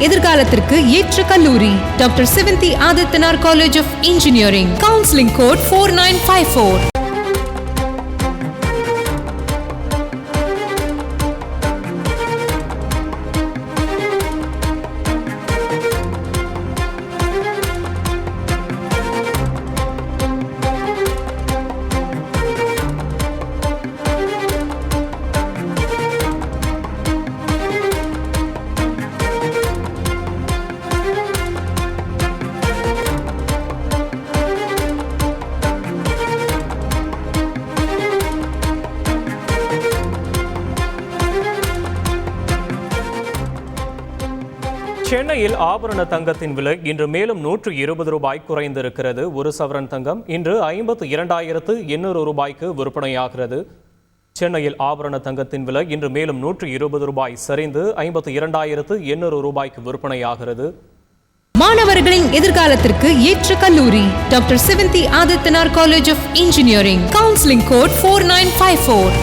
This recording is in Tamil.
எதிர்காலத்திற்கு ஏற்ற கல்லூரி doctor Sivanthi Aditanar college of engineering. Counselling code 4954. சென்னையில் ஆபரண தங்கத்தின் விலை இன்று மேலும் 120 ரூபாய் குறைந்திருக்கிறது. ஒரு சவரன் தங்கம் இன்று 52,800 ரூபாய்க்கு விற்பனையாகிறது. சென்னையில் ஆபரண தங்கத்தின் விலை இன்று மேலும் 120 ரூபாய் சரிந்து 52,800 ரூபாய்க்கு விற்பனையாகிறது. மாணவர்களின் எதிர்காலத்திற்கு ஏற்ற கல்லூரி doctor Sivanthi Aditanar college of engineering. Counselling code 4954.